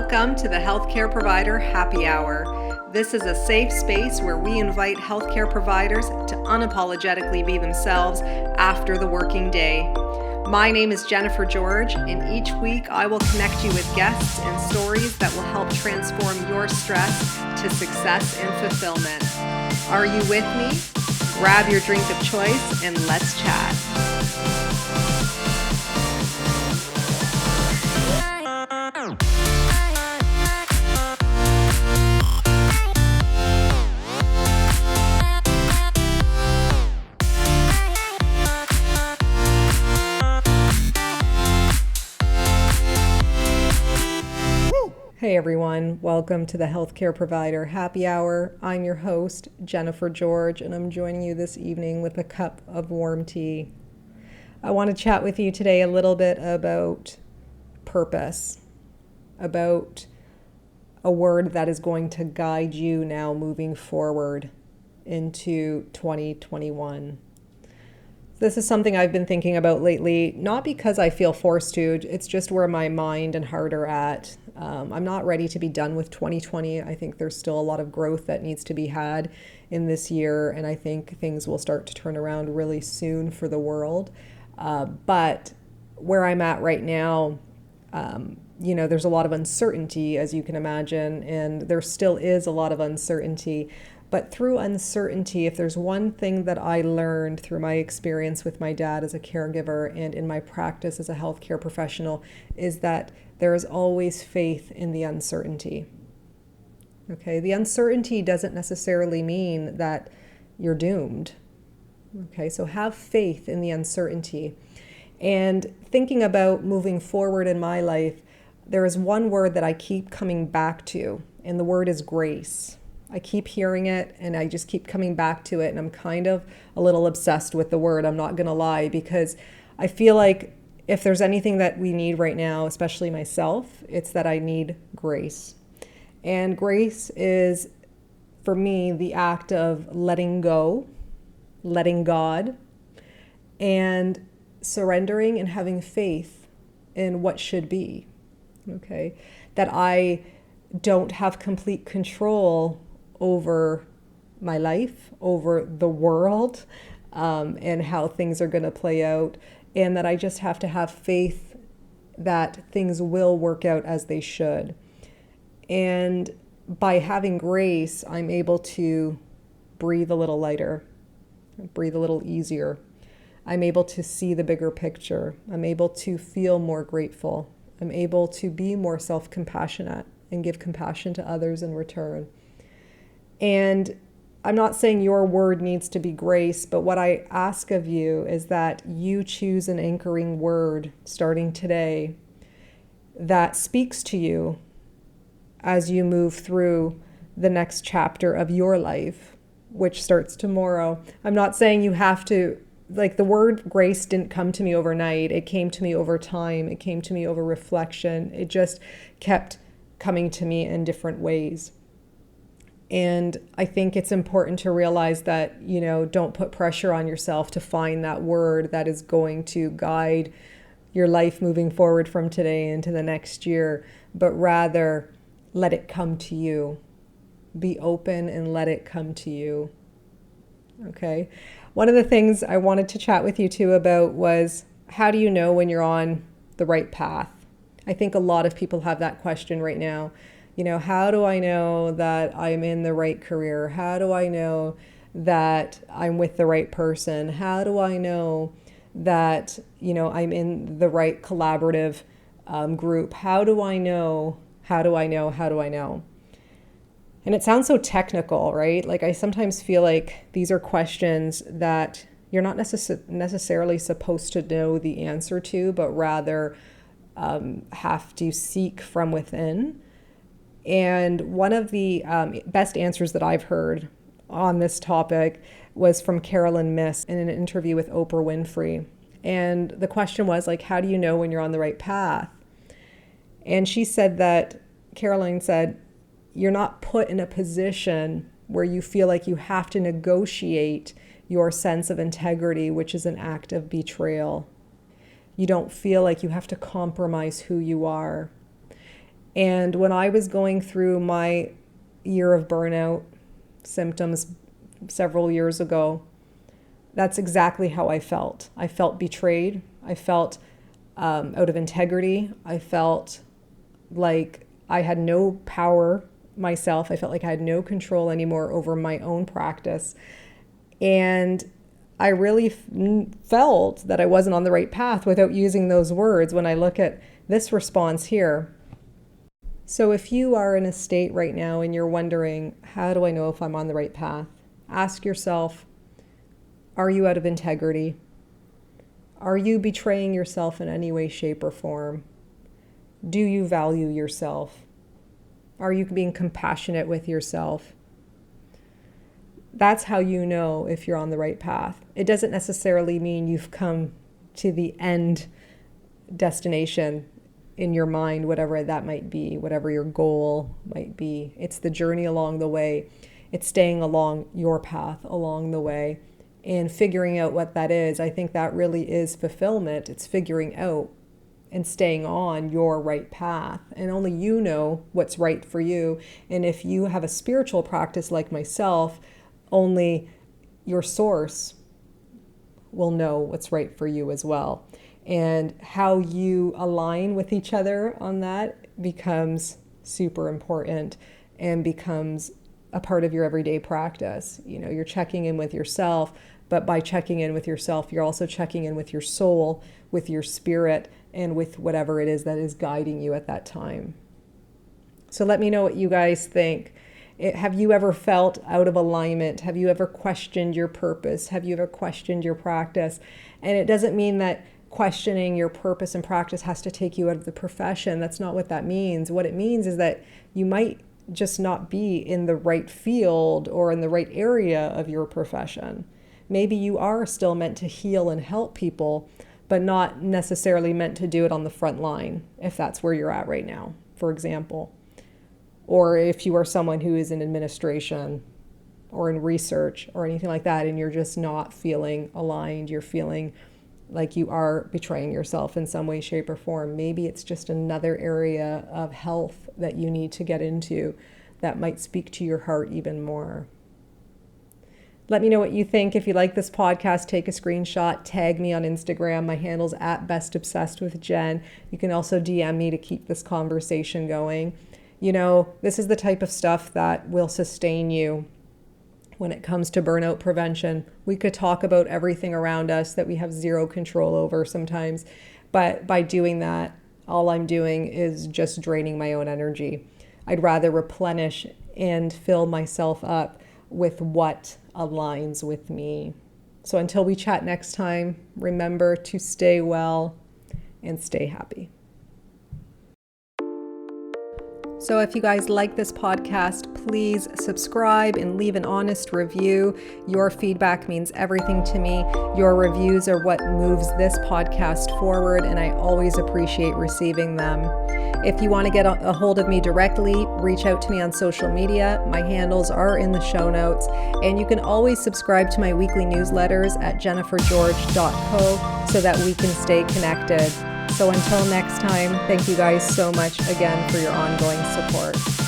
Welcome to the Healthcare Provider Happy Hour. This is a safe space where we invite healthcare providers to unapologetically be themselves after the working day. My name is Jennifer George, and each week I will connect you with guests and stories that will help transform your stress to success and fulfillment. Are you with me? Grab your drink of choice and let's chat. Hey everyone, welcome to the Healthcare Provider Happy Hour. I'm your host, Jennifer George, and I'm joining you this evening with a cup of warm tea. I want to chat with you today a little bit about purpose, about a word that is going to guide you now moving forward into 2021. This is something I've been thinking about lately, not because I feel forced to, it's just where my mind and heart are at. I'm not ready to be done with 2020. I think there's still a lot of growth that needs to be had in this year, and I think things will start to turn around really soon for the world. But where I'm at right now, there's a lot of uncertainty, as you can imagine, and there still is a lot of uncertainty. But through uncertainty, if there's one thing that I learned through my experience with my dad as a caregiver and in my practice as a healthcare professional, is that there is always faith in the uncertainty. Okay, the uncertainty doesn't necessarily mean that you're doomed. Okay, so have faith in the uncertainty. And thinking about moving forward in my life, there is one word that I keep coming back to, and the word is grace. I keep hearing it and I just keep coming back to it, and I'm kind of a little obsessed with the word, I'm not going to lie, because I feel like if there's anything that we need right now, especially myself, it's that I need grace. And grace is, for me, the act of letting go, letting God, and surrendering and having faith in what should be. Okay, that I don't have complete control over my life, over the world, and how things are going to play out, and that I just have to have faith that things will work out as they should. And by having grace, I'm able to breathe a little lighter, breathe a little easier. I'm able to see the bigger picture. I'm able to feel more grateful. I'm able to be more self-compassionate and give compassion to others in return. And I'm not saying your word needs to be grace, but what I ask of you is that you choose an anchoring word starting today that speaks to you as you move through the next chapter of your life, which starts tomorrow. I'm not saying you have to, like, the word grace didn't come to me overnight. It came to me over time. It came to me over reflection. It just kept coming to me in different ways. And I think it's important to realize that, don't put pressure on yourself to find that word that is going to guide your life moving forward from today into the next year, but rather let it come to you. Be open and let it come to you. Okay. One of the things I wanted to chat with you too about was, how do you know when you're on the right path? I think a lot of people have that question right now. How do I know that I'm in the right career? How do I know that I'm with the right person? How do I know that, I'm in the right collaborative group? How do I know? How do I know? How do I know? And it sounds so technical, right? Like, I sometimes feel like these are questions that you're not necessarily supposed to know the answer to, but rather have to seek from within. And one of the best answers that I've heard on this topic was from Myss in an interview with Oprah Winfrey. And the question was, like, how do you know when you're on the right path? And she said that, Caroline said, you're not put in a position where you feel like you have to negotiate your sense of integrity, which is an act of betrayal. You don't feel like you have to compromise who you are. And when I was going through my year of burnout symptoms several years ago, that's exactly how I felt. I felt betrayed. I felt out of integrity. I felt like I had no power myself. I felt like I had no control anymore over my own practice. And I really felt that I wasn't on the right path without using those words when I look at this response here. So if you are in a state right now and you're wondering, how do I know if I'm on the right path? Ask yourself, are you out of integrity? Are you betraying yourself in any way, shape, or form? Do you value yourself? Are you being compassionate with yourself? That's how you know if you're on the right path. It doesn't necessarily mean you've come to the end destination in your mind, whatever that might be, whatever your goal might be. It's the journey along the way. It's staying along your path along the way and figuring out what that is. I think that really is fulfillment. It's figuring out and staying on your right path. And only you know what's right for you. And if you have a spiritual practice like myself, only your source will know what's right for you as well. And how you align with each other on that becomes super important and becomes a part of your everyday practice. You know, you're checking in with yourself, but by checking in with yourself, you're also checking in with your soul, with your spirit, and with whatever it is that is guiding you at that time. So let me know what you guys think. Have you ever felt out of alignment? Have you ever questioned your purpose? Have you ever questioned your practice? And it doesn't mean that questioning your purpose and practice has to take you out of the profession. That's not what that means. What it means is that you might just not be in the right field or in the right area of your profession. Maybe you are still meant to heal and help people, but not necessarily meant to do it on the front line, if that's where you're at right now, for example. Or if you are someone who is in administration or in research or anything like that, and you're just not feeling aligned, you're feeling like you are betraying yourself in some way, shape, or form. Maybe it's just another area of health that you need to get into that might speak to your heart even more. Let me know what you think. If you like this podcast, take a screenshot, tag me on Instagram. My handle's @bestobsessedwithjen. You can also DM me to keep this conversation going. You know, this is the type of stuff that will sustain you when it comes to burnout prevention. We could talk about everything around us that we have zero control over sometimes, but by doing that, all I'm doing is just draining my own energy. I'd rather replenish and fill myself up with what aligns with me. So until we chat next time, remember to stay well and stay happy. So if you guys like this podcast, please subscribe and leave an honest review. Your feedback means everything to me. Your reviews are what moves this podcast forward, and I always appreciate receiving them. If you want to get a hold of me directly, reach out to me on social media. My handles are in the show notes, and you can always subscribe to my weekly newsletters at jennifergeorge.co so that we can stay connected. So until next time, thank you guys so much again for your ongoing support.